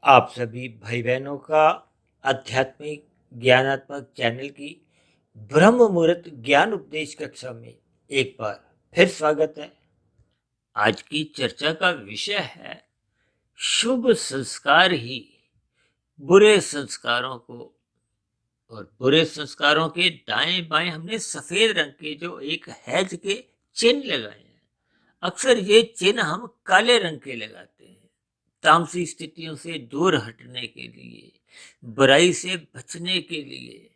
आप सभी भाई बहनों का आध्यात्मिक ज्ञानात्मक चैनल की ब्रह्म मुहूर्त ज्ञान उपदेश कक्षा में एक बार फिर स्वागत है। आज की चर्चा का विषय है शुभ संस्कार ही बुरे संस्कारों को, और बुरे संस्कारों के दाएं बाएं हमने सफेद रंग के जो एक हैज के चिन्ह लगाए हैं। अक्सर ये चिन्ह हम काले रंग के लगाते हैं तामसी स्थितियों से दूर हटने के लिए, बुराई से बचने के लिए।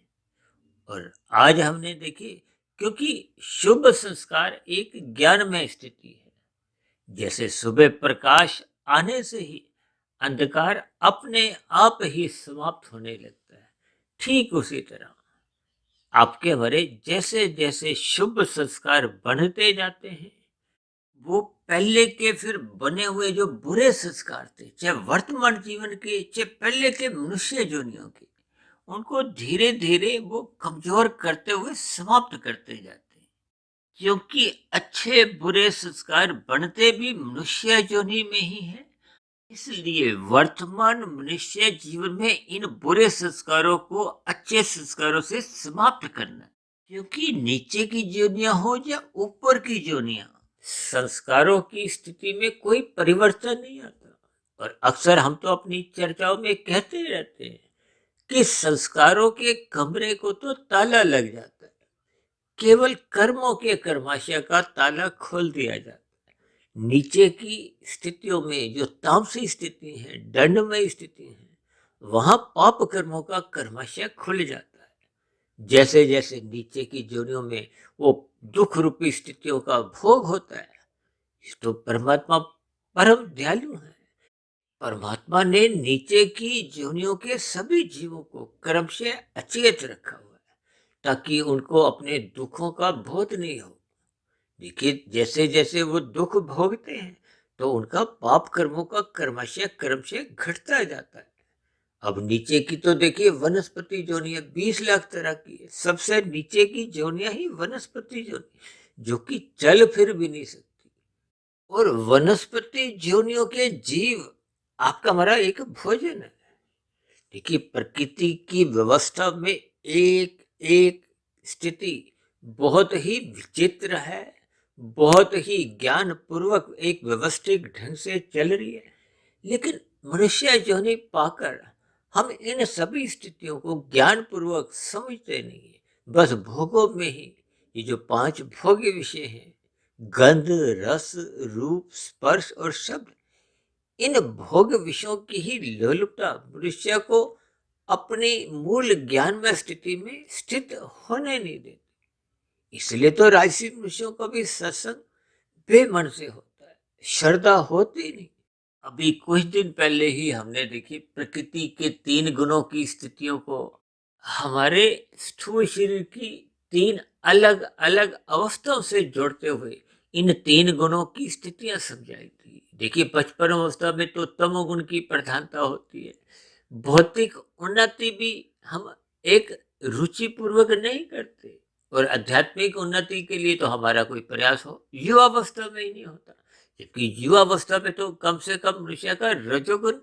और आज हमने देखी, क्योंकि शुभ संस्कार एक ज्ञानमय स्थिति है। जैसे सुबह प्रकाश आने से ही अंधकार अपने आप ही समाप्त होने लगता है, ठीक उसी तरह आपके हमारे जैसे जैसे शुभ संस्कार बढ़ते जाते हैं, वो पहले के फिर बने हुए जो बुरे संस्कार थे, चाहे वर्तमान जीवन के चाहे पहले के मनुष्य योनियों के, उनको धीरे धीरे वो कमजोर करते हुए समाप्त करते जाते हैं। क्योंकि अच्छे बुरे संस्कार बनते भी मनुष्य योनि में ही है, इसलिए वर्तमान मनुष्य जीवन में इन बुरे संस्कारों को अच्छे संस्कारों से समाप्त करना। क्योंकि नीचे की जोनियां हो या ऊपर की जोनियां, संस्कारों की स्थिति में कोई परिवर्तन नहीं आता। और अक्सर हम तो अपनी चर्चाओं में कहते रहते हैं कि संस्कारों के कमरे को तो ताला लग जाता है, केवल कर्मों के कर्माशय का ताला खोल दिया जाता है। नीचे की स्थितियों में जो तामसी स्थिति है, दंडमय स्थिति है, वहां पाप कर्मों का कर्माशय खुल जाता है। जैसे जैसे नीचे की जोनियों में वो दुख रूपी स्थितियों का भोग होता है, तो परमात्मा परम दयालु है। परमात्मा ने नीचे की जोनियों के सभी जीवों को कर्म से अचेत रखा हुआ है, ताकि उनको अपने दुखों का बोध नहीं हो। देखिए, जैसे जैसे वो दुख भोगते हैं, तो उनका पाप कर्मों का कर्माशय कर्म से घटता जाता है। अब नीचे की तो देखिए वनस्पति जोनियां 20 लाख तरह की है। सबसे नीचे की जोनियां ही वनस्पति जोनी, जो कि चल फिर भी नहीं सकती। और वनस्पति जोनियों के जीव आपका हमारा एक भोजन है। देखिए, प्रकृति की व्यवस्था में एक एक स्थिति बहुत ही विचित्र है, बहुत ही ज्ञान पूर्वक एक व्यवस्थित ढंग से चल रही है। लेकिन मनुष्य योनि पाकर हम इन सभी स्थितियों को ज्ञान पूर्वक समझते नहीं है। बस भोगों में ही ये जो 5 भोग्य विषय हैं, गंध, रस, रूप, स्पर्श और शब्द, इन भोग विषयों की ही लोलुपता मनुष्य को अपनी मूल ज्ञान में स्थिति में स्थित होने नहीं देती। इसलिए तो राजसी मनुष्यों का भी सत्संग बेमन से होता है, श्रद्धा होती नहीं। अभी कुछ दिन पहले ही हमने देखी प्रकृति के 3 गुणों की स्थितियों को हमारे स्थूल शरीर की 3 अलग अलग अवस्थाओं से जोड़ते हुए इन 3 गुणों की स्थितियां समझाई थी। देखिए, 55 अवस्था में तो तमोगुण की प्रधानता होती है। भौतिक उन्नति भी हम एक रुचि पूर्वक नहीं करते, और आध्यात्मिक उन्नति के लिए तो हमारा कोई प्रयास हो युवा अवस्था में ही नहीं होता। जबकि युवा अवस्था में तो कम से कम मनुष्य का रजोगुण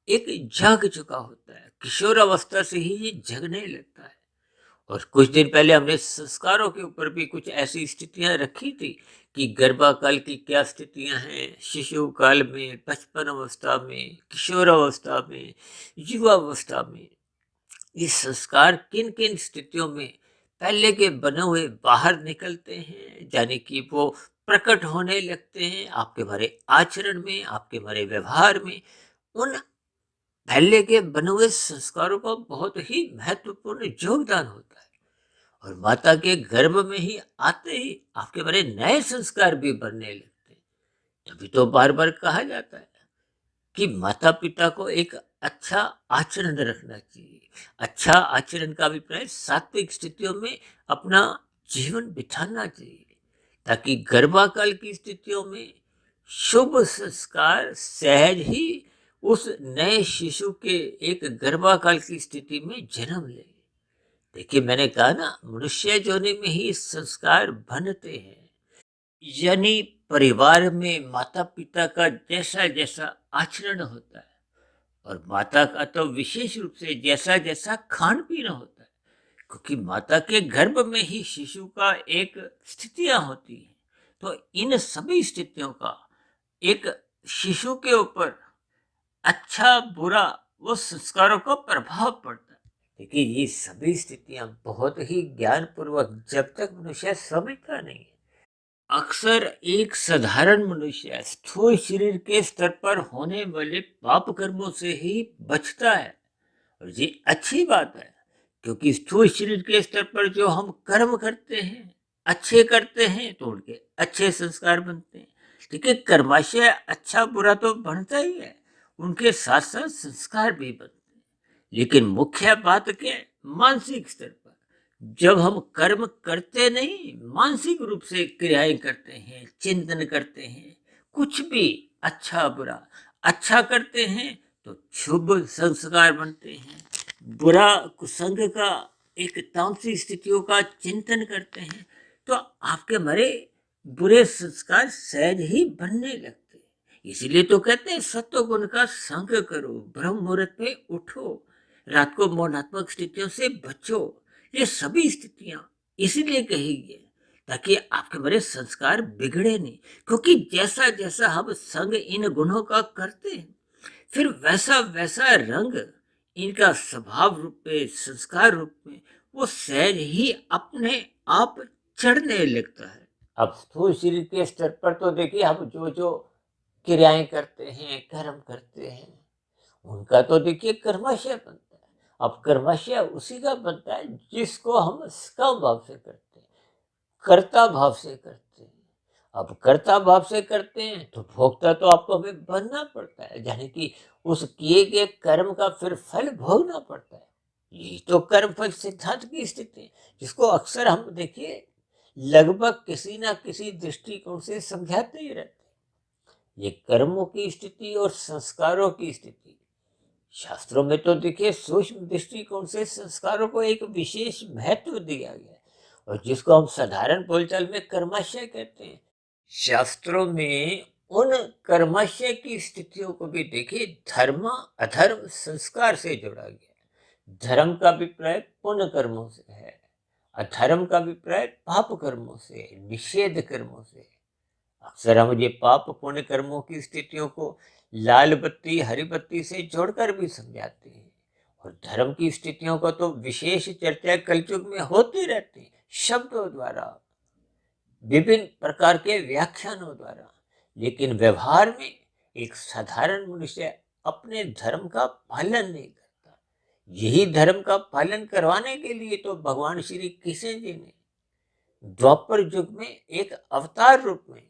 एक जग चुका होता है, किशोर अवस्था से ही ये जगने लगता है। और कुछ दिन पहले हमने संस्कारों के ऊपर भी कुछ ऐसी स्थितियां रखी थी कि गर्भाकाल की क्या स्थितियां हैं, शिशु काल में, बचपन अवस्था में, किशोर अवस्था में, युवा अवस्था में ये संस्कार किन किन स्थितियों में पहले के बने हुए बाहर निकलते हैं, यानी कि वो प्रकट होने लगते हैं आपके हमारे आचरण में, आपके हमारे व्यवहार में। उन पहले के बने हुए संस्कारों का बहुत ही महत्वपूर्ण योगदान होता है। और माता के गर्भ में ही आते ही आपके बड़े नए संस्कार भी बनने लगते हैं। तभी तो बार बार कहा जाता है कि माता पिता को एक अच्छा आचरण रखना चाहिए। अच्छा आचरण का अभिप्राय सात्विक स्थितियों में अपना जीवन बिताना चाहिए, ताकि गर्भाकाल की स्थितियों में शुभ संस्कार सहज ही उस नए शिशु के एक गर्भाकाल की स्थिति में जन्म ले। देखिए, मैंने कहा ना, मनुष्य योनि में ही संस्कार बनते हैं। यानी परिवार में माता पिता का जैसा जैसा आचरण होता है, और माता का तो विशेष रूप से जैसा जैसा खान पीना होता है, क्योंकि माता के गर्भ में ही शिशु का एक स्थितियां होती हैं, तो इन सभी स्थितियों का एक शिशु के ऊपर अच्छा बुरा वो संस्कारों का प्रभाव पड़ता है। देखिए ये सभी स्थितियां बहुत ही ज्ञानपूर्वक जब तक मनुष्य समझता नहीं है, अक्सर एक साधारण मनुष्य स्थूल शरीर के स्तर पर होने वाले पाप कर्मों से ही बचता है। और ये अच्छी बात है, क्योंकि स्थूल शरीर के स्तर पर जो हम कर्म करते हैं, अच्छे करते हैं, तो उनके अच्छे संस्कार बनते हैं। देखिए कर्माशय अच्छा बुरा तो बनता ही है, उनके साथ साथ संस्कार भी बनते हैं। लेकिन मुख्य बात क्या है, मानसिक स्तर पर जब हम कर्म करते नहीं, मानसिक रूप से क्रियाएं करते हैं, चिंतन करते हैं, कुछ भी अच्छा बुरा, अच्छा करते हैं तो शुभ संस्कार बनते हैं, बुरा कुसंग का एक तामसिक स्थितियों का चिंतन करते हैं तो आपके मरे बुरे संस्कार सहज ही बनने लगते हैं। इसीलिए तो कहते हैं सत्व गुण का संग करो, ब्रह्म मुहूर्त में उठो, रात को मौनात्मक स्थितियों से बचो। ये सभी स्थितियां इसीलिए कही गई ताकि आपके मेरे संस्कार बिगड़े नहीं, क्योंकि जैसा जैसा हम संग इन गुणों का करते हैं, फिर वैसा वैसा रंग इनका स्वभाव रूप में, संस्कार रूप में वो सहज ही अपने आप चढ़ने लगता है। अब स्थूल शरीर के स्तर पर तो देखिए हम जो जो क्रियाएं करते हैं, कर्म करते हैं, उनका तो देखिए कर्माशय बनता है। अब कर्माशय उसी का बनता है जिसको हम स्कम भाव से करते हैं, कर्ता भाव से करते हैं। अब कर्ता भाव से करते हैं तो भोगता तो आपको हमें बनना पड़ता है, यानी कि उस किए गए कर्म का फिर फल भोगना पड़ता है। यही तो कर्म फल सिद्धांत की स्थिति है, जिसको अक्सर हम देखिए लगभग किसी ना किसी दृष्टिकोण से समझाते ही रहते हैं। ये कर्मों की स्थिति और संस्कारों की स्थिति, शास्त्रों में तो देखिए सूक्ष्म दृष्टिकोण से संस्कारों को एक विशेष महत्व दिया गया है, और जिसको हम साधारण बोलचाल में कर्माशय कहते हैं। शास्त्रों में उन कर्माशय की स्थितियों को भी देखिए धर्म अधर्म संस्कार से जोड़ा गया है। धर्म का अभिप्राय पुण्य कर्मों से है, अधर्म का अभिप्राय पाप कर्मों से, निषेध कर्मों से। अक्सर हम ये पाप पुण्य कर्मों की स्थितियों को लाल बत्ती हरी बत्ती से जोड़कर भी समझाते हैं, और धर्म की स्थितियों का तो विशेष चर्चा कलयुग में होती रहती है, शब्दों द्वारा, विभिन्न प्रकार के व्याख्यानों द्वारा। लेकिन व्यवहार में एक साधारण मनुष्य अपने धर्म का पालन नहीं करता। यही धर्म का पालन करवाने के लिए तो भगवान श्री कृष्ण जी ने द्वापर युग में एक अवतार रूप में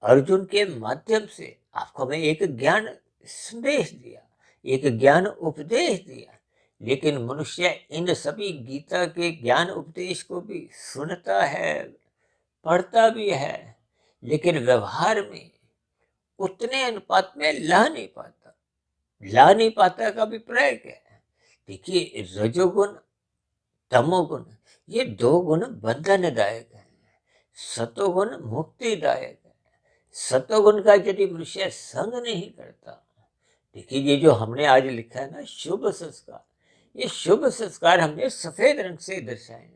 अर्जुन के माध्यम से आपको हमें एक ज्ञान संदेश दिया, एक ज्ञान उपदेश दिया। लेकिन मनुष्य इन सभी गीता के ज्ञान उपदेश को भी सुनता है, पढ़ता भी है, लेकिन व्यवहार में उतने अनुपात में ला नहीं पाता। ला नहीं पाता का अभिप्राय क्या है? देखिए रजोगुण तमोगुण ये दो गुण बंधनदायक है, सतोगुण मुक्तिदायक है। सतोगुण का यदि मनुष्य संग नहीं करता, देखिए ये जो हमने आज लिखा है ना शुभ संस्कार, ये शुभ संस्कार हमने सफेद रंग से दर्शाए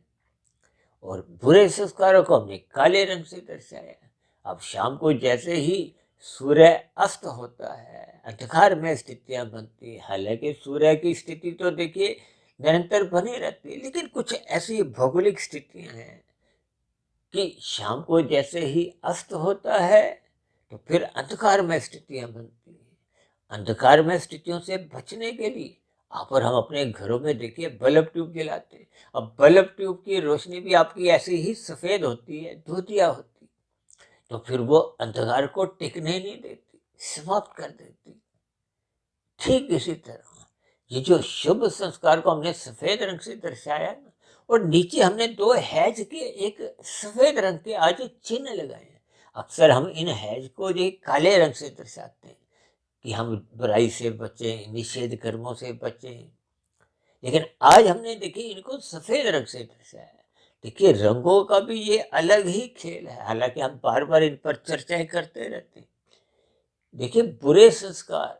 और बुरे संस्कारों को हमने काले रंग से दर्शाया। अब शाम को जैसे ही सूर्य अस्त होता है, अंधकार में स्थितियां बनती है। हालांकि सूर्य की स्थिति तो देखिए निरंतर बनी रहती है, लेकिन कुछ ऐसी भौगोलिक स्थितियां हैं कि शाम को जैसे ही अस्त होता है तो फिर अंधकार में स्थितियां बनती हैं। अंधकार में स्थितियों से बचने के लिए आप और हम अपने घरों में देखिए बल्ब ट्यूब जलाते हैं। अब बल्ब ट्यूब की रोशनी भी आपकी ऐसी ही सफेद होती है, धुतिया होती, तो फिर वो अंधकार को टिकने नहीं देती, समाप्त कर देती। ठीक इसी तरह ये जो शुभ संस्कार को हमने सफेद रंग से दर्शाया ना, और नीचे हमने दो हैज के एक सफेद रंग के आज चिन्ह लगाए हैं। अक्सर हम इन हैज को जो काले रंग से दर्शाते हैं कि हम बुराई से बचें, निषेध कर्मों से बचें, लेकिन आज हमने देखिए इनको सफेद रंग से दर्शाया है। देखिए रंगों का भी ये अलग ही खेल है, हालांकि हम बार बार इन पर चर्चाएं करते रहते हैं। देखिए बुरे संस्कार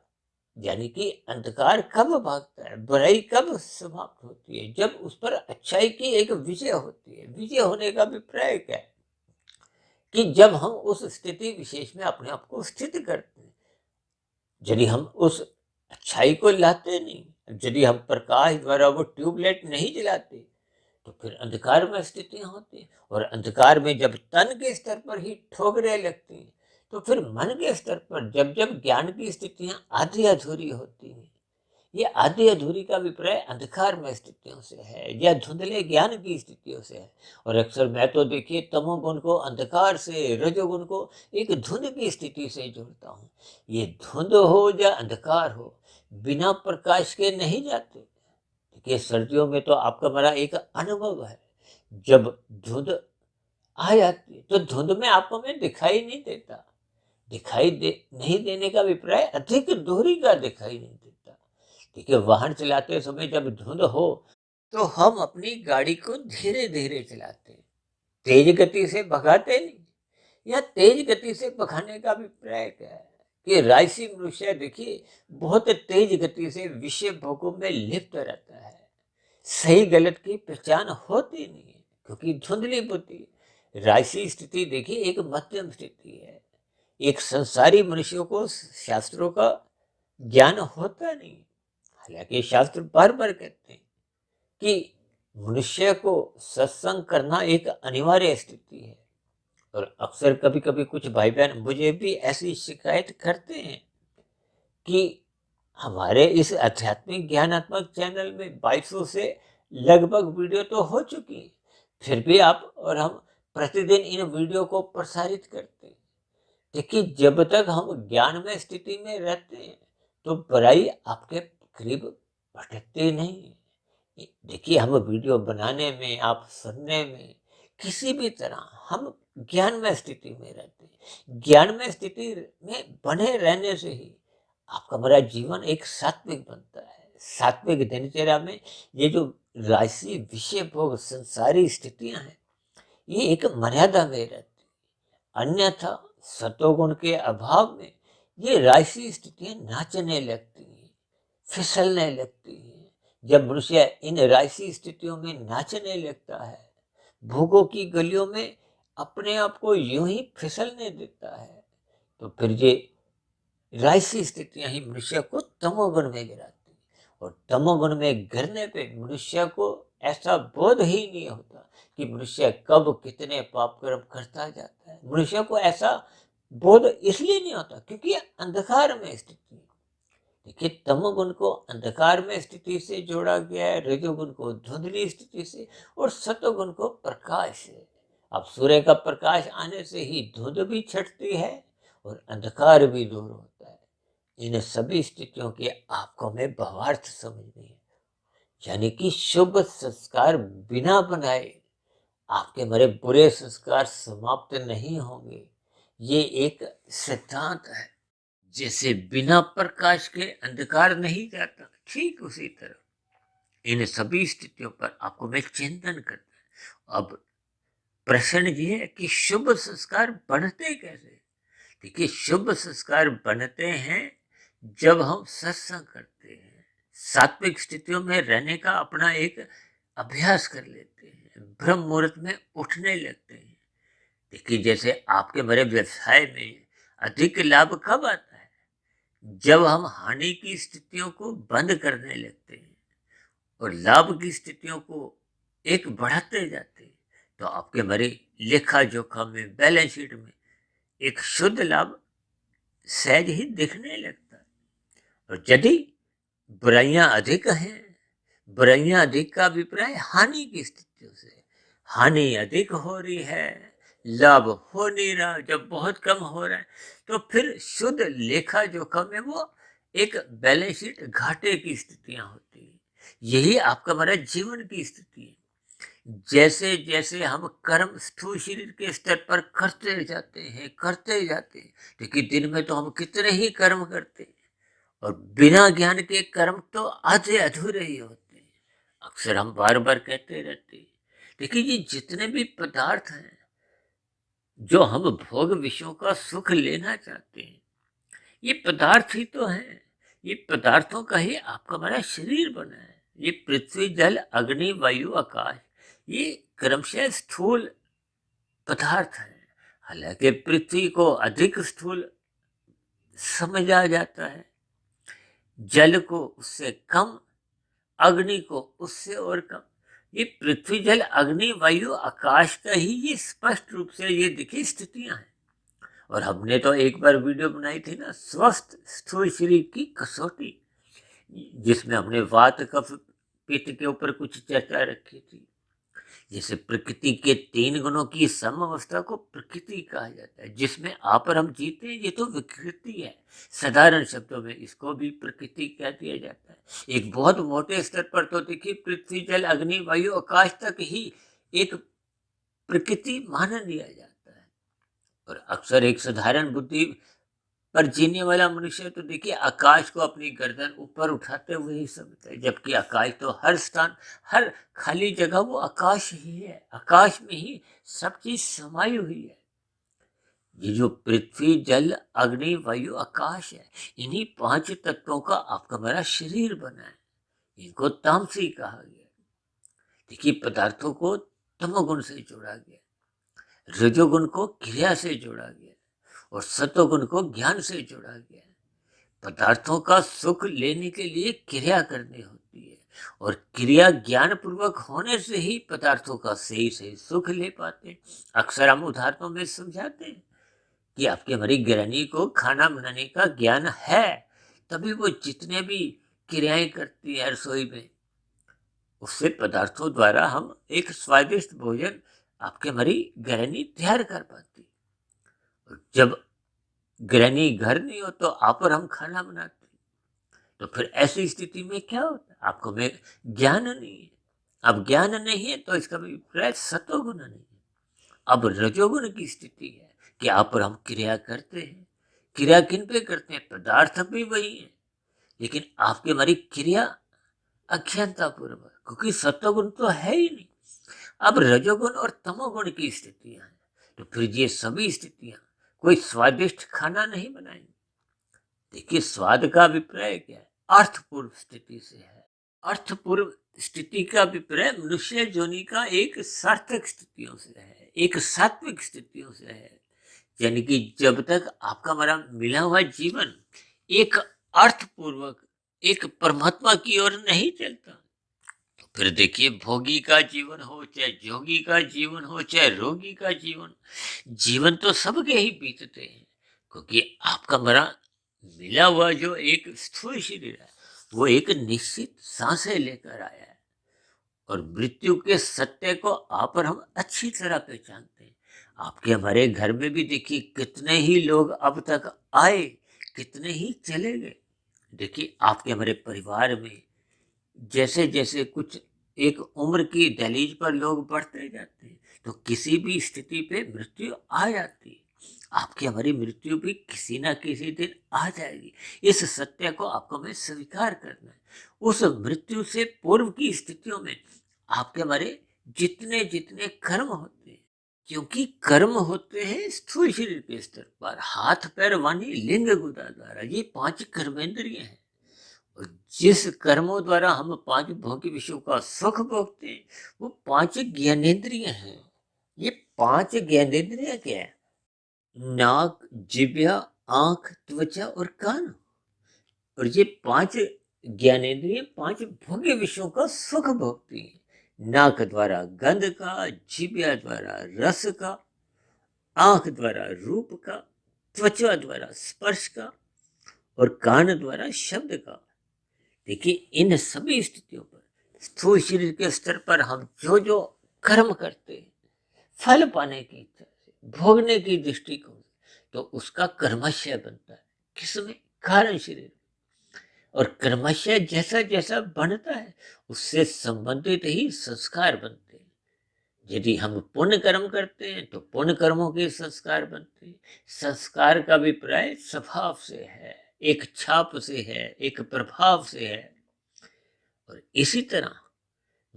यानी कि अंधकार कब भागता है, बुराई कब समाप्त होती है, जब उस पर अच्छाई की एक विजय होती है। विजय होने का अभिप्राय क्या है कि जब हम उस स्थिति विशेष में अपने आप को स्थित करते हैं, यदि हम उस अच्छाई को लाते नहीं, यदि हम प्रकाश द्वारा वो ट्यूबलाइट नहीं जलाते, तो फिर अंधकार में स्थितियां होती हैं। और अंधकार में जब तन के स्तर पर ही ठोकरें लगती हैं, तो फिर मन के स्तर पर जब जब ज्ञान की स्थितियां आधी अधूरी होती हैं, ये आधी अधूरी का अभिप्राय अंधकार में स्थितियों से है या धुंधले ज्ञान की स्थितियों से है। और अक्सर मैं तो देखिए तमोगुण को अंधकार से, रजोगुण को एक धुंध की स्थिति से जोड़ता हूँ। ये धुंध हो या अंधकार हो, बिना प्रकाश के नहीं जाते। देखिए सर्दियों में तो आपका बड़ा एक अनुभव है, जब धुंध आ जाती है तो धुंध में आपको में दिखाई नहीं देता। नहीं देने का अभिप्राय अधिक दूरी का दिखाई नहीं देता। देखिए वाहन चलाते समय जब धुंध हो तो हम अपनी गाड़ी को धीरे धीरे चलाते हैं, तेज गति से भगाते नहीं। या तेज गति से भगाने का अभिप्राय क्या है कि राजसी मनुष्य देखिए बहुत तेज गति से विषय भोगों में लिप्त रहता है। सही गलत की पहचान होती नहीं है क्योंकि धुंधली बुद्धि। राजसी स्थिति देखिए एक मध्यम स्थिति है। एक संसारी मनुष्यों को शास्त्रों का ज्ञान होता नहीं। हालांकि शास्त्र बार बार कहते हैं कि मनुष्य को सत्संग करना एक अनिवार्य स्थिति है। और अक्सर कभी कभी कुछ भाई बहन मुझे भी ऐसी शिकायत करते हैं कि हमारे इस आध्यात्मिक ज्ञानात्मक चैनल में 2200 से लगभग वीडियो तो हो चुकी है, फिर भी आप और हम प्रतिदिन इन वीडियो को प्रसारित करते हैं। देखिए जब तक हम ज्ञान में स्थिति में रहते हैं तो बुराई आपके करीब भटकती नहीं है। देखिए हम वीडियो बनाने में, आप सुनने में, किसी भी तरह हम ज्ञान में स्थिति में रहते हैं। ज्ञान में स्थिति में बने रहने से ही आपका बड़ा जीवन एक सात्विक बनता है। सात्विक दिनचर्या में ये जो राशि विषय भोग संसारी स्थितियां हैं, ये एक मर्यादा में रहती है। अन्यथा सतोगुण के अभाव में ये राशि स्थितियां नाचने लगती हैं, फिसलने लगती हैं। जब मनुष्य इन राशि स्थितियों में नाचने लगता है, भोगों की गलियों में अपने आप को यूं ही फिसलने देता है, तो फिर ये राशि स्थितियां ही मनुष्य को तमोगुण में गिराती हैं। और तमोगुण में गिरने पे मनुष्य को ऐसा बोध ही नहीं होता कि मनुष्य कब कितने पाप कर्म करता जाता है। मनुष्य को ऐसा बोध इसलिए नहीं होता क्योंकि अंधकार में स्थिति है। देखिए तमोगुण को अंधकार में स्थिति से जोड़ा गया है, रजोगुण को धुंधली स्थिति से, और सतोगुण को प्रकाश से। अब सूर्य का प्रकाश आने से ही धुंध भी छटती है और अंधकार भी दूर होता है। इन सभी स्थितियों के आपको में भावार्थ समझनी है, यानी कि शुभ संस्कार बिना बनाए आपके मेरे बुरे संस्कार समाप्त नहीं होंगे। ये एक सिद्धांत है। जैसे बिना प्रकाश के अंधकार नहीं जाता, ठीक उसी तरह इन सभी स्थितियों पर आपको मैं चिंतन करता है। अब प्रश्न ये है कि शुभ संस्कार बनते कैसे। देखिए शुभ संस्कार बनते हैं जब हम सत्संग करते हैं, सात्विक स्थितियों में रहने का अपना एक अभ्यास कर लेते हैं, ब्रह्म मुहूर्त में उठने लगते हैं। देखिए जैसे आपके मेरे व्यवसाय में अधिक लाभ कब आता है, जब हम हानि की स्थितियों को बंद करने लगते हैं और लाभ की स्थितियों को एक बढ़ाते जाते हैं, तो आपके मेरे लेखा जोखा में, बैलेंस शीट में एक शुद्ध लाभ सहज ही दिखने लगता है। और यदि बुराइयां अधिक हैं, बुराइयां अधिक का अभिप्राय हानि की स्थितियों से, हानि अधिक हो रही है, लाभ हो नहीं रहा, जब बहुत कम हो रहा है, तो फिर शुद्ध लेखा जोखा में वो एक बैलेंस शीट घाटे की स्थितियां होती है। यही आपका हमारा जीवन की स्थिति है। जैसे जैसे हम कर्म स्थूल शरीर के स्तर पर करते जाते हैं, लेकिन दिन में तो हम कितने ही कर्म करते हैं, और बिना ज्ञान के कर्म तो आधे अधूरे ही होते हैं। अक्सर हम बार बार कहते रहते हैं। देखिए ये जितने भी पदार्थ हैं जो हम भोग विषयों का सुख लेना चाहते हैं, ये पदार्थ ही तो हैं। ये पदार्थों का ही आपका हमारा शरीर बना है। ये पृथ्वी, जल, अग्नि, वायु, आकाश, ये क्रमशः स्थूल पदार्थ है। हालांकि पृथ्वी को अधिक स्थूल समझा जाता है, जल को उससे कम, अग्नि को उससे और कम। ये पृथ्वी, जल, अग्नि, वायु, आकाश का ही ये स्पष्ट रूप से ये देखिए स्थितियां हैं। और हमने तो एक बार वीडियो बनाई थी ना, स्वस्थ स्थूल शरीर की कसौटी, जिसमें हमने वात, कफ, पित्त के ऊपर कुछ चर्चा रखी थी। जैसे प्रकृति के 3 गुणों की सम अवस्था को प्रकृति कहा जाता है, जिसमें आप और हम जीते हैं, ये तो विकृति है। साधारण शब्दों में इसको भी प्रकृति कह दिया जाता है। एक बहुत मोटे स्तर पर तो देखिए पृथ्वी, जल, अग्नि, वायु, आकाश तक ही एक प्रकृति मान लिया जाता है। और अक्सर एक साधारण बुद्धि पर जीने वाला मनुष्य तो देखिए आकाश को अपनी गर्दन ऊपर उठाते हुए ही समझता है, जबकि आकाश तो हर स्थान, हर खाली जगह वो आकाश ही है। आकाश में ही सब चीज समाई हुई है। ये जो पृथ्वी, जल, अग्नि, वायु, आकाश है, इन्हीं 5 तत्वों का आपका हमारा शरीर बना है। इनको तामसी कहा गया। देखिए पदार्थों को तमोगुण से जोड़ा गया, रजोगुण को क्रिया से जोड़ा गया और सतोगुण को ज्ञान से जोड़ा गया। पदार्थों का सुख लेने के लिए क्रिया करनी होती है, और क्रिया ज्ञान पूर्वक होने से ही पदार्थों का सही सही सुख ले पाते हैं। अक्सर हम उदाहरणों में समझाते हैं कि आपके हमारी गृहिणी को खाना बनाने का ज्ञान है, तभी वो जितने भी क्रियाएं करती है रसोई में, उससे पदार्थों द्वारा हम एक स्वादिष्ट भोजन आपके हमारी गृहिणी तैयार कर पाती। और जब गृहिणी घर नहीं हो तो आप और हम खाना बनाते, तो फिर ऐसी स्थिति में क्या होता है, आपको में ज्ञान नहीं है। अब ज्ञान नहीं है तो इसका अभिप्राय सतोगुण नहीं है। अब रजोगुण की स्थिति है कि आप और हम क्रिया करते हैं। क्रिया किन पे करते हैं? पदार्थ भी वही है, लेकिन आपकी हमारी क्रिया अज्ञानता पूर्वक, क्योंकि सतोगुण तो है ही नहीं। अब रजोगुण और तमोगुण की स्थितियां हैं, तो फिर ये सभी स्थितियां कोई स्वादिष्ट खाना नहीं बनाएंगे। देखिए स्वाद का अभिप्राय क्या है? अर्थपूर्व स्थिति से है। अर्थपूर्व स्थिति का अभिप्राय मनुष्य योनि का एक सार्थक स्थितियों से है, एक सात्विक स्थितियों से है। यानी कि जब तक आपका हमारा मिला हुआ जीवन एक अर्थपूर्वक, एक परमात्मा की ओर नहीं चलता, तो फिर देखिए भोगी का जीवन हो, चाहे जोगी का जीवन हो, चाहे रोगी का जीवन, जीवन तो सबके ही बीतते हैं। क्योंकि आपका हमारा मिला हुआ जो एक स्थूल शरीर है, वो एक निश्चित सांसें लेकर आया है। और मृत्यु के सत्य को आप और हम अच्छी तरह पहचानते हैं। आपके हमारे घर में भी देखिए कितने ही लोग अब तक आए, कितने ही चले गए। देखिए आपके हमारे परिवार में जैसे जैसे कुछ एक उम्र की दहलीज पर लोग बढ़ते जाते हैं, तो किसी भी स्थिति पे मृत्यु आ जाती है। आपकी हमारी मृत्यु भी किसी ना किसी दिन आ जाएगी। इस सत्य को आपको हमें स्वीकार करना है। उस मृत्यु से पूर्व की स्थितियों में आपके हमारे जितने जितने कर्म होते हैं, क्योंकि कर्म होते हैं स्थूल शरीर के स्तर पर, हाथ, पैर, वाणी, लिंग, गुदा द्वारा, ये 5 कर्मेंद्रिय हैं। और जिस कर्मों द्वारा हम 5 भौतिक विषयों का सुख भोगते हैं, वो 5 ज्ञानेंद्रिय हैं। ये 5 ज्ञानेंद्रिय क्या है? नाक, जिह्वा, आंख, त्वचा और कान। और ये 5 ज्ञानेंद्रिय 5 भोग्य विषयों का सुख भोगती है। नाक द्वारा गंध का, जिह्वा द्वारा रस का, आंख द्वारा रूप का, त्वचा द्वारा स्पर्श का और कान द्वारा शब्द का। देखिए इन सभी स्थितियों पर स्थूल शरीर के स्तर पर हम जो जो कर्म करते हैं, फल पाने की इच्छा से, भोगने की दृष्टिकोण से, तो उसका कर्मशय बनता है। किसमें? कारण शरीर। और कर्मशय जैसा जैसा बनता है, उससे संबंधित ही संस्कार बनते हैं। यदि हम पुण्य कर्म करते हैं तो पुण्य कर्मों के संस्कार बनते हैं। संस्कार का अभिप्राय स्वभाव से है, एक छाप से है, एक प्रभाव से है। और इसी तरह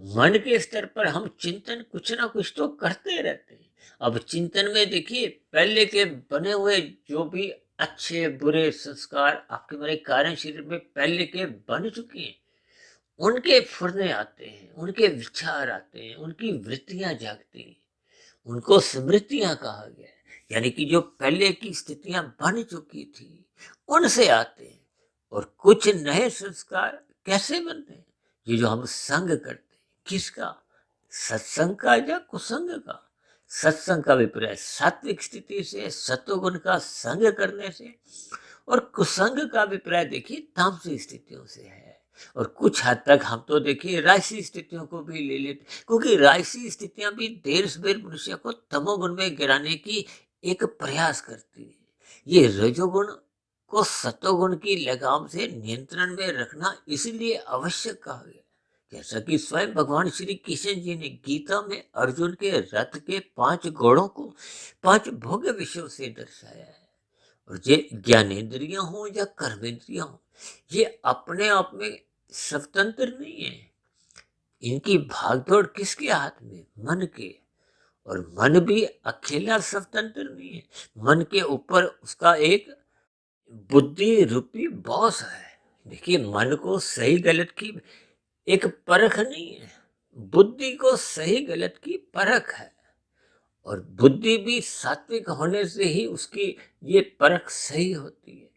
मन के स्तर पर हम चिंतन कुछ ना कुछ तो करते रहते हैं। अब चिंतन में देखिए पहले के बने हुए जो भी अच्छे बुरे संस्कार आपके हमारे कारण शरीर में पहले के बन चुके हैं, उनके फुरने आते हैं, उनके विचार आते हैं, उनकी वृत्तियां जागती हैं, उनको स्मृतियां कहा गया है। यानी कि जो पहले की स्थितियां बन चुकी थी उनसे आते हैं। और कुछ नए संस्कार कैसे बनते हैं? ये जो हम संग करते हैं, किसका? सत्संग का या कुसंग का? सत्संग का अभिप्राय सात्विक स्थिति से, सत्वगुण का संग करने से। और कुसंग का अभिप्राय देखिए तामसिक स्थितियों से है। और कुछ हद तक हम तो देखिए राजसी स्थितियों को भी ले लेते, क्योंकि राजसी स्थितियां भी देर सवेर मनुष्य को तमोगुण में गिराने की एक प्रयास करती है। ये रजोगुण को सतोगुण की लगाम से नियंत्रण में रखना इसलिए आवश्यक कहा गया, जैसा कि स्वयं भगवान श्री कृष्ण जी ने गीता में अर्जुन के रथ के 5 घोड़ों को 5 भोग्य विषयों से दर्शाया है। और ये ज्ञानेन्द्रियां हो या कर्मेंद्रियां हो, ये अपने आप में स्वतंत्र नहीं है। इनकी भागदौड़ किसके हाथ में? मन के। और मन भी अकेला स्वतंत्र नहीं है। मन के ऊपर उसका एक बुद्धि रूपी बॉस है। देखिए, मन को सही गलत की एक परख नहीं है, बुद्धि को सही गलत की परख है। और बुद्धि भी सात्विक होने से ही उसकी ये परख सही होती है।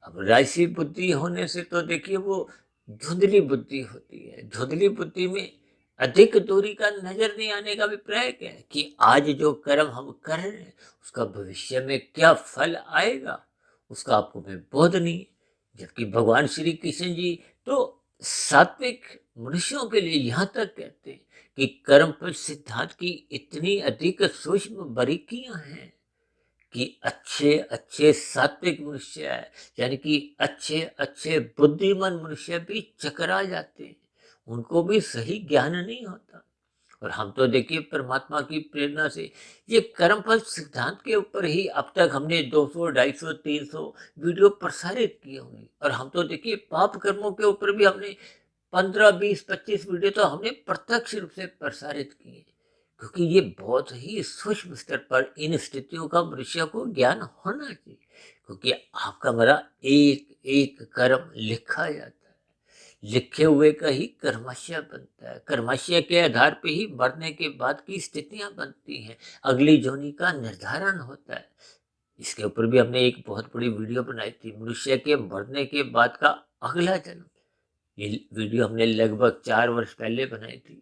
अब राशि बुद्धि होने से तो देखिए वो धुंधली बुद्धि होती है। धुंधली बुद्धि में अधिक दूरी का नजर नहीं आने का अभिप्राय क्या है कि आज जो कर्म हम कर रहे हैं उसका भविष्य में क्या फल आएगा, उसका आपको में बोध नहीं है। जबकि भगवान श्री कृष्ण जी तो सात्विक मनुष्यों के लिए यहाँ तक कहते हैं कि कर्म फल सिद्धांत की इतनी अधिक सूक्ष्म बारीकियां हैं कि अच्छे अच्छे सात्विक मनुष्य है, यानी कि अच्छे अच्छे बुद्धिमान मनुष्य भी चकरा जाते हैं, उनको भी सही ज्ञान नहीं होता। और हम तो देखिए परमात्मा की प्रेरणा से ये कर्मफल सिद्धांत के ऊपर ही अब तक हमने 200, 250, 300 वीडियो प्रसारित किए होंगे। और हम तो देखिए पाप कर्मों के ऊपर भी हमने 15, 20, 25 वीडियो तो हमने प्रत्यक्ष रूप से प्रसारित किए, क्योंकि ये बहुत ही सूक्ष्म स्तर पर इन स्थितियों का मनुष्य को ज्ञान होना चाहिए। क्योंकि आपका मेरा एक एक कर्म लिखा जाता है, लिखे हुए का ही कर्मशय बनता है। कर्मशय के आधार पे ही मरने के बाद की स्थितियां बनती हैं, अगली जोनी का निर्धारण होता है। इसके ऊपर भी हमने एक बहुत बड़ी वीडियो बनाई थी, मनुष्य के मरने के बाद का अगला जन्म। ये वीडियो हमने लगभग 4 वर्ष पहले बनाई थी।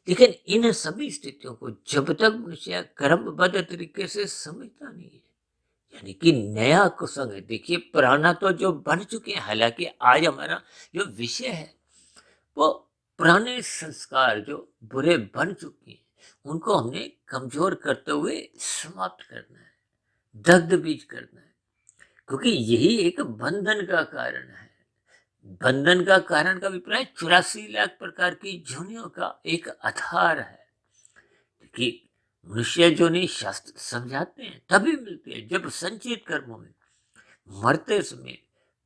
लेकिन इन सभी स्थितियों को जब तक मनुष्य कर्मबद्ध तरीके से समझता नहीं है, यानी कि नया कुसंग है। देखिए पुराना तो जो बन चुके हैं, हालांकि आज हमारा जो विषय है वो पुराने संस्कार जो बुरे बन चुके हैं उनको हमने कमजोर करते हुए समाप्त करना है, दग्ध बीज करना है। क्योंकि यही एक बंधन का कारण है। बंधन का कारण का अभिप्राय 84 लाख प्रकार की जोनियों का एक आधार है कि मनुष्य जोनि शास्त्र समझाते हैं तभी मिलती है जब संचित कर्मों में मरते समय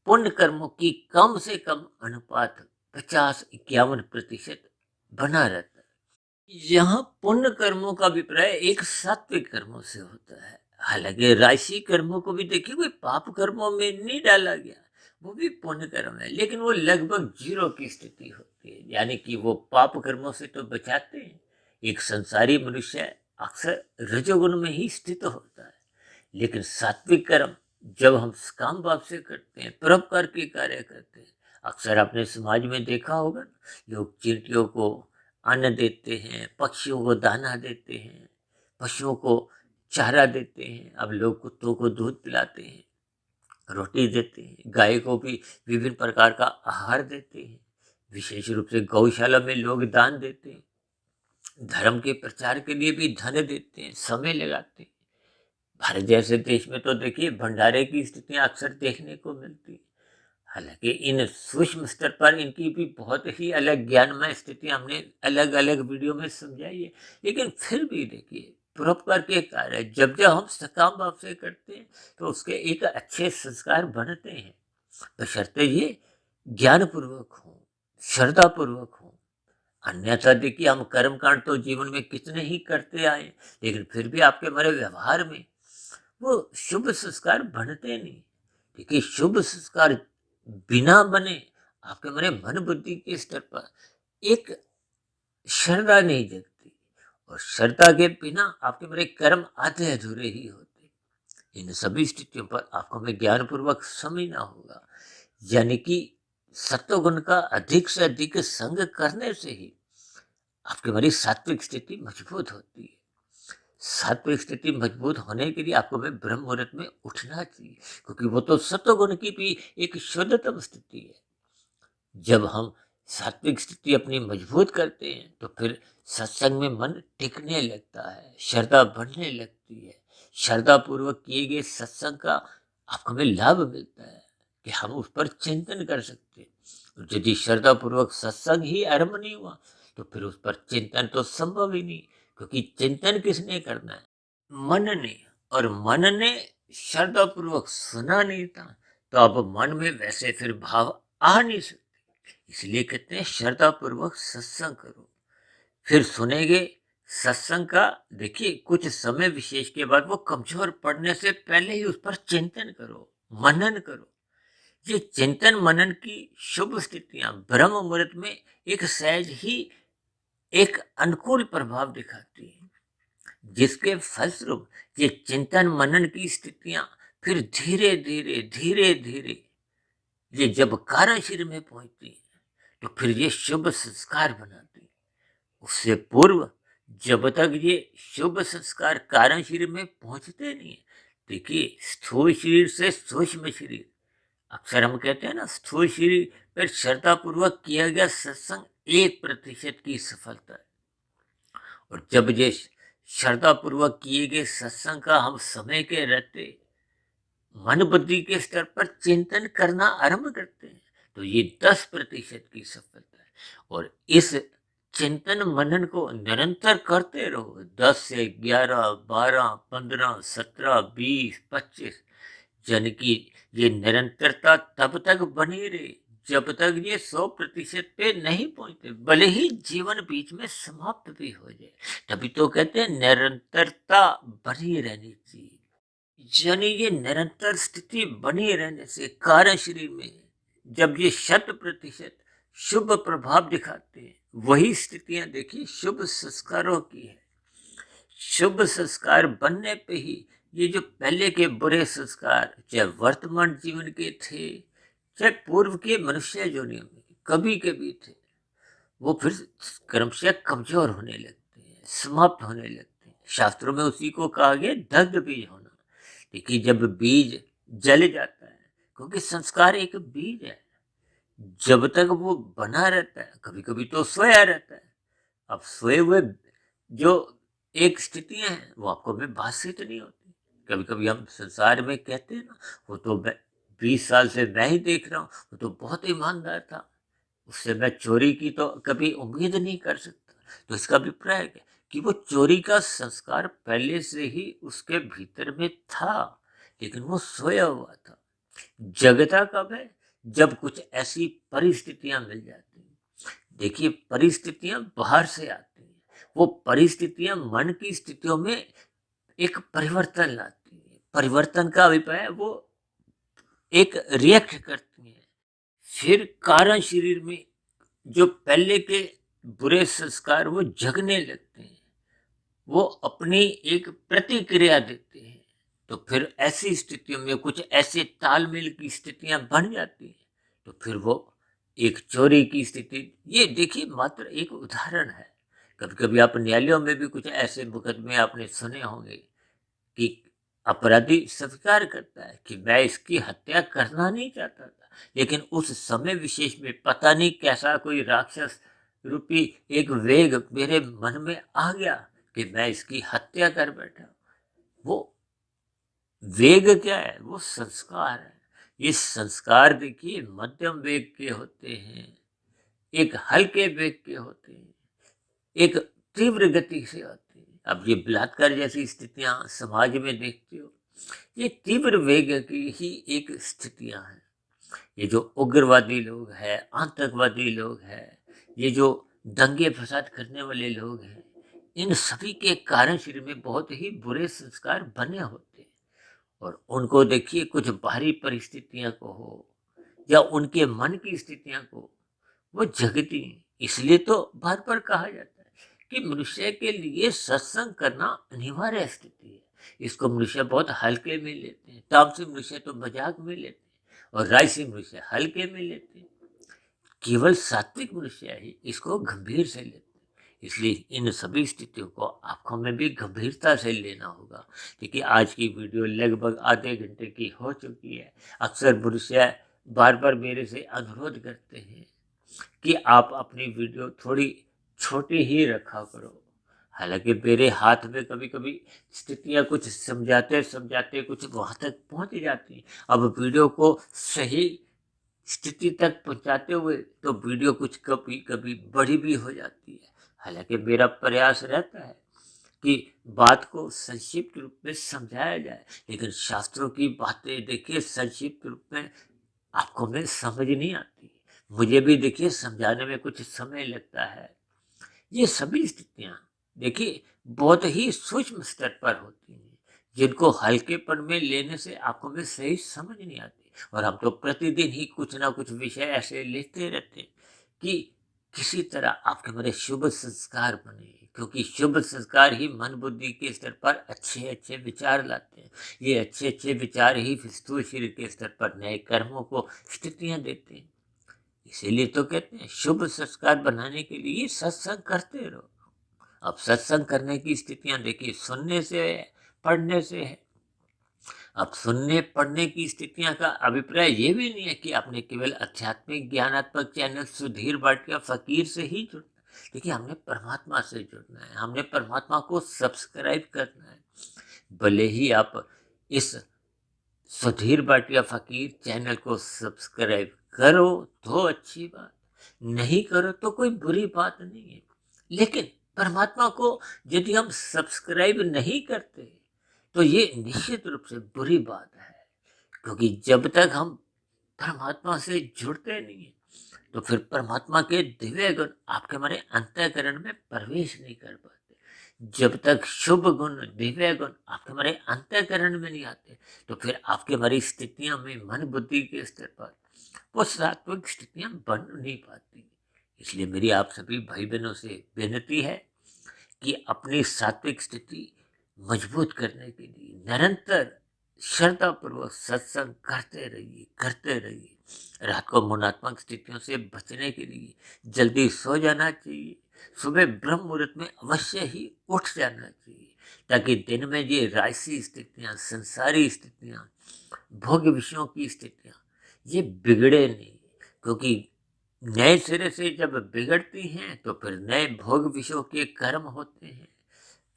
पुण्य कर्मों की कम से कम अनुपात 50-51% बना रहता है। यहाँ पुण्य कर्मों का अभिप्राय एक सात्विक कर्मों से होता है। हालांकि राशि कर्मों को भी देखिए कोई पाप कर्मों में नहीं डाला गया, वो भी पुण्य कर्म है, लेकिन वो लगभग 0 की स्थिति होती है, यानी कि वो पाप कर्मों से तो बचाते हैं। एक संसारी मनुष्य अक्सर रजोगुण में ही स्थित होता है, लेकिन सात्विक कर्म जब हम काम भाव से करते हैं, परोपकार के कार्य करते हैं, अक्सर आपने समाज में देखा होगा लोग चींटियों को अन्न देते हैं, पक्षियों को दाना देते हैं, पशुओं को चारा देते हैं, अब लोग कुत्तों को दूध पिलाते हैं, रोटी देते हैं, गाय को भी विभिन्न प्रकार का आहार देते हैं। विशेष रूप से गौशाला में लोग दान देते हैं, धर्म के प्रचार के लिए भी धन देते हैं, समय लगाते हैं। भारत जैसे देश में तो देखिए भंडारे की स्थितियां अक्सर देखने को मिलती है। हालांकि इन सूक्ष्म स्तर पर इनकी भी बहुत ही अलग ज्ञानमय स्थितियां हमने अलग अलग वीडियो में समझाई है, लेकिन फिर भी देखिए परोपकार के कार्य जब जब हम सकाम भाव से करते हैं तो उसके एक अच्छे संस्कार बनते हैं, बशर्ते ये ज्ञान पूर्वक हो, श्रद्धा पूर्वक हो। अन्यथा देखिए हम कर्म कांड तो जीवन में कितने ही करते आए, लेकिन फिर भी आपके हमारे व्यवहार में वो शुभ संस्कार बनते नहीं। देखिए शुभ संस्कार बिना बने आपके मेरे मन बुद्धि के स्तर पर एक श्रद्धा नहीं जगती, और श्रद्धा के बिना आपके मेरे कर्म आधे अधूरे ही होते। इन सभी स्थितियों पर आपको हमें ज्ञान पूर्वक समझना होगा, यानी कि सत्वगुण का अधिक से अधिक संग करने से ही आपकी हमारी सात्विक स्थिति मजबूत होती है। सात्विक स्थिति मजबूत होने के लिए आपको हमें ब्रह्म मुहूर्त में उठना चाहिए, क्योंकि वो तो सत्वगुण की भी एक शुद्धतम स्थिति है। जब हम सात्विक स्थिति अपनी मजबूत करते हैं तो फिर सत्संग में मन टिकने लगता है, श्रद्धा बढ़ने लगती है। श्रद्धा पूर्वक किए गए सत्संग का आपको हमें लाभ मिलता है कि हम उस पर चिंतन कर सकते हैं। यदि श्रद्धा पूर्वक सत्संग ही आरंभ नहीं हुआ तो फिर उस पर चिंतन तो संभव ही नहीं, क्योंकि चिंतन किसने करना है? मन ने। और मन ने श्रद्धा पूर्वक सुना नहीं था, तो अब मन में वैसे फिर भाव आ नहीं सकते। इसलिए कहते हैं श्रद्धा पूर्वक सत्संग करो। फिर सुनेंगे सत्संग का, देखिए कुछ समय विशेष के बाद वो कमजोर पड़ने से पहले ही उस पर चिंतन करो, मनन करो। ये चिंतन मनन की शुभ स्थितियां ब्रह्म मुहूर्त में एक सहज ही एक अनुकूल प्रभाव दिखाती है, जिसके फलस्वरूप ये चिंतन मनन की स्थितियां फिर धीरे धीरे धीरे धीरे ये जब कार्यशील में पहुंचती है तो फिर ये शुभ संस्कार बनाती है। उससे पूर्व जब तक ये शुभ संस्कार कारण शरीर में पहुंचते नहीं है, देखिए स्थूल शरीर से सूक्ष्म शरीर, अक्सर हम कहते हैं ना स्थूल शरीर पर श्रद्धा पूर्वक किया गया सत्संग 1% की सफलता है। और जब ये श्रद्धा पूर्वक किए गए सत्संग का हम समय के रहते मन बुद्धि के स्तर पर चिंतन करना आरंभ करते हैं तो ये 10% की सफलता है। और इस चिंतन मनन को निरंतर करते रहो, 10 से 11, 12, 15, 17, 20, 25, यानी कि ये निरंतरता तब तक बनी रहे जब तक ये 100% पे नहीं पहुंचते, भले ही जीवन बीच में समाप्त भी हो जाए। तभी तो कहते हैं निरंतरता बनी रहनी चाहिए, यानी ये निरंतर स्थिति बनी रहने से कार्य शरीर में जब ये 100% शुभ प्रभाव दिखाते हैं, वही स्थितियां देखिए शुभ संस्कारों की है। शुभ संस्कार बनने पे ही ये जो पहले के बुरे संस्कार चाहे वर्तमान जीवन के थे चाहे पूर्व के मनुष्य योनियों में कभी कभी थे, वो फिर क्रमशः कमजोर होने लगते हैं, समाप्त होने लगते हैं। शास्त्रों में उसी को कहा गया दग्ध बीज होना। देखिए जब बीज जल जाता है, क्योंकि संस्कार एक बीज है, जब तक वो बना रहता है कभी कभी तो सोया रहता है। अब सोए हुए जो एक स्थितियां हैं वो आपको में भाषित नहीं होती। कभी कभी हम संसार में कहते हैं ना, वो तो 20 साल से मैं ही देख रहा हूँ, वो तो बहुत ईमानदार था, उससे मैं चोरी की तो कभी उम्मीद नहीं कर सकता। तो इसका अभिप्राय है कि वो चोरी का संस्कार पहले से ही उसके भीतर में था, लेकिन वो सोया हुआ था। जगता कब है? जब कुछ ऐसी परिस्थितियां मिल जाती हैं। देखिए परिस्थितियां बाहर से आती हैं, वो परिस्थितियां मन की स्थितियों में एक परिवर्तन लाती है। परिवर्तन का अभिप्राय वो एक रिएक्ट करती है। फिर कारण शरीर में जो पहले के बुरे संस्कार वो जगने लगते हैं, वो अपनी एक प्रतिक्रिया देते हैं। तो फिर ऐसी स्थितियों में कुछ ऐसे तालमेल की स्थितियां बन जाती हैं, तो फिर वो एक चोरी की स्थिति, ये देखिए मात्र एक उदाहरण है। कभी कभी आप न्यायालयों में भी कुछ ऐसे मुकदमे आपने सुने होंगे कि अपराधी स्वीकार करता है कि मैं इसकी हत्या करना नहीं चाहता था, लेकिन उस समय विशेष में पता नहीं कैसा कोई राक्षस रूपी एक वेग मेरे मन में आ गया कि मैं इसकी हत्या कर बैठा। वो वेग क्या है? वो संस्कार है। ये संस्कार देखिए मध्यम वेग के होते हैं, एक हल्के वेग के होते हैं, एक तीव्र गति से होते हैं। अब ये बलात्कार जैसी स्थितियां समाज में देखते हो, ये तीव्र वेग की ही एक स्थितियां हैं। ये जो उग्रवादी लोग हैं, आतंकवादी लोग हैं, ये जो दंगे फसाद करने वाले लोग हैं, इन सभी के कारण शरीर में बहुत ही बुरे संस्कार बने होते हैं। और उनको देखिए कुछ बाहरी परिस्थितियां को हो या उनके मन की स्थितियां को वो जगती हैं। इसलिए तो बार बार कहा जाता है कि मनुष्य के लिए सत्संग करना अनिवार्य स्थिति है। इसको मनुष्य बहुत हल्के में लेते हैं, तामसी मनुष्य तो मजाक में लेते हैं और राजसी मनुष्य हल्के में लेते हैं। केवल सात्विक मनुष्य ही इसको गंभीर से लेते हैं। इसलिए इन सभी स्थितियों को आपको में भी गंभीरता से लेना होगा। देखिए आज की वीडियो लगभग आधे घंटे की हो चुकी है। अक्सर मनुष्य बार बार मेरे से अनुरोध करते हैं कि आप अपनी वीडियो थोड़ी छोटी ही रखा करो। हालांकि मेरे हाथ में कभी कभी स्थितियां कुछ समझाते समझाते कुछ वहां तक पहुंच जाती हैं। अब वीडियो को सही स्थिति तक पहुंचाते हुए तो वीडियो कुछ कभी कभी बड़ी भी हो जाती है। हालांकि मेरा प्रयास रहता है कि बात को संक्षिप्त रूप में समझाया जाए, लेकिन शास्त्रों की बातें देखिए संक्षिप्त रूप में आपको में समझ नहीं आती। मुझे भी देखिए समझाने में कुछ समय लगता है। ये सभी स्थितियां देखिए बहुत ही सूक्ष्म स्तर पर होती हैं, जिनको हल्केपन में लेने से आपको में सही समझ नहीं आती। और हम तो प्रतिदिन ही कुछ ना कुछ विषय ऐसे लेते रहते हैं कि किसी तरह आपके मेरे शुभ संस्कार बने, क्योंकि शुभ संस्कार ही मन बुद्धि के स्तर पर अच्छे अच्छे विचार लाते हैं। ये अच्छे अच्छे विचार ही स्थूल शरीर के स्तर पर नए कर्मों को स्थितियां देते हैं। इसीलिए तो कहते हैं शुभ संस्कार बनाने के लिए सत्संग करते रहो। अब सत्संग करने की स्थितियां देखिए सुनने से है, पढ़ने से है। अब सुनने पढ़ने की स्थितियां का अभिप्राय ये भी नहीं है कि आपने केवल आध्यात्मिक ज्ञानात्मक चैनल सुधीर भाटिया फकीर से ही जुड़ना है। देखिए हमने परमात्मा से जुड़ना है, हमने परमात्मा को सब्सक्राइब करना है। भले ही आप इस सुधीर भाटिया फकीर चैनल को सब्सक्राइब करो तो अच्छी बात, नहीं करो तो कोई बुरी बात नहीं है। लेकिन परमात्मा को यदि हम सब्सक्राइब नहीं करते तो ये निश्चित रूप से बुरी बात है, क्योंकि जब तक हम परमात्मा से जुड़ते नहीं है तो फिर परमात्मा के दिव्य गुण आपके हमारे अंतःकरण में प्रवेश नहीं कर पाते। जब तक शुभ गुण दिव्य गुण आपके हमारे अंतःकरण में नहीं आते तो फिर आपके हमारी स्थितियां में मन बुद्धि के स्तर पर वो सात्विक स्थितियां बन नहीं पाती। इसलिए मेरी आप सभी भाई बहनों से विनती है कि अपनी सात्विक स्थिति मजबूत करने के लिए निरंतर श्रद्धापूर्वक सत्संग करते रहिए। रात को मुनात्मक स्थितियों से बचने के लिए जल्दी सो जाना चाहिए, सुबह ब्रह्म मुहूर्त में अवश्य ही उठ जाना चाहिए, ताकि दिन में ये राजसी स्थितियां, संसारी स्थितियां, भोग विषयों की स्थितियां ये बिगड़े नहीं। क्योंकि नए सिरे से जब बिगड़ती हैं तो फिर नए भोग विषयों के कर्म होते हैं।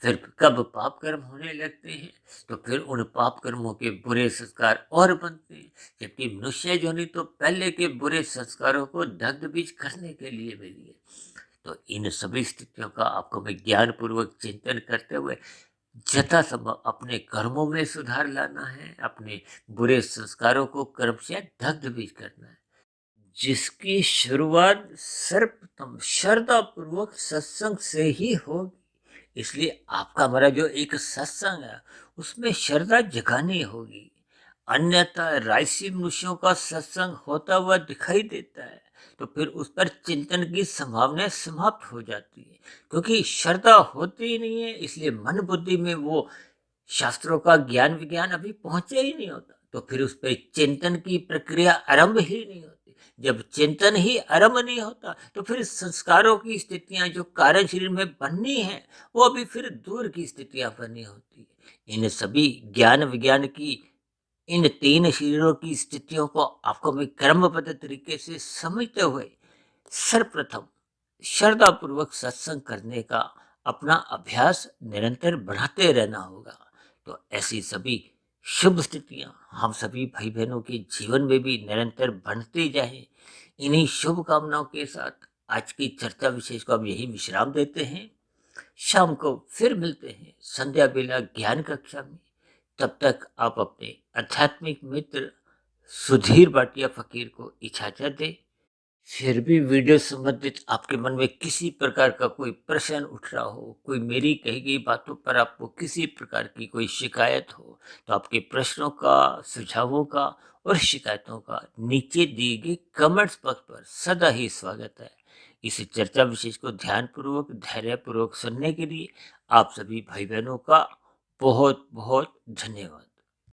फिर कब पाप कर्म होने लगते हैं तो फिर उन पाप कर्मों के बुरे संस्कार और बनते हैं। जबकि मनुष्य जोनि तो पहले के बुरे संस्कारों को दग्ध बीज करने के लिए मिली है। तो इन सभी स्थितियों का आपको मैं ज्ञान पूर्वक चिंतन करते हुए यथासंभव अपने कर्मों में सुधार लाना है, अपने बुरे संस्कारों को कर्म से दग्ध बीज करना है, जिसकी शुरुआत सर्वप्रथम श्रद्धा पूर्वक सत्संग से ही होगी। इसलिए आपका हमारा जो एक सत्संग है उसमें श्रद्धा जगानी होगी। अन्यथा राजसी मनुष्यों का सत्संग होता हुआ दिखाई देता है तो फिर उस पर चिंतन की संभावना समाप्त हो जाती है, क्योंकि श्रद्धा होती ही नहीं है। इसलिए मन बुद्धि में वो शास्त्रों का ज्ञान विज्ञान अभी पहुंचे ही नहीं होता, तो फिर उस पर चिंतन की प्रक्रिया आरंभ ही नहीं होती। जब चिंतन ही आरंभ नहीं होता तो फिर संस्कारों की स्थितियां जो कारण शरीर में बननी है वो अभी फिर दूर की स्थितियां बनी होती है। इन सभी ज्ञान विज्ञान की इन तीन शरीरों की स्थितियों को आपको मैं क्रमबद्ध तरीके से समझते हुए सर्वप्रथम श्रद्धा पूर्वक सत्संग करने का अपना अभ्यास निरंतर बढ़ाते रहना होगा। तो ऐसी सभी शुभ स्थितियां हम सभी भाई बहनों के जीवन में भी निरंतर बढ़ती जाए। इन्हीं शुभ कामनाओं के साथ आज की चर्चा विशेष को अब यही विश्राम देते हैं। शाम को फिर मिलते हैं संध्या बेला ज्ञान कक्षा में। तब तक आप अपने आध्यात्मिक मित्र सुधीर भाटिया फकीर को इजाजत दें। फिर भी वीडियो संबंधित आपके मन में किसी प्रकार का कोई प्रश्न उठ रहा हो, कोई मेरी कही गई बातों पर आपको किसी प्रकार की कोई शिकायत हो, तो आपके प्रश्नों का, सुझावों का और शिकायतों का नीचे दिए गए कमेंट्स बॉक्स पर सदा ही स्वागत है। इस चर्चा विशेष को ध्यानपूर्वक, धैर्यपूर्वक सुनने के लिए आप सभी भाई बहनों का बहुत बहुत धन्यवाद।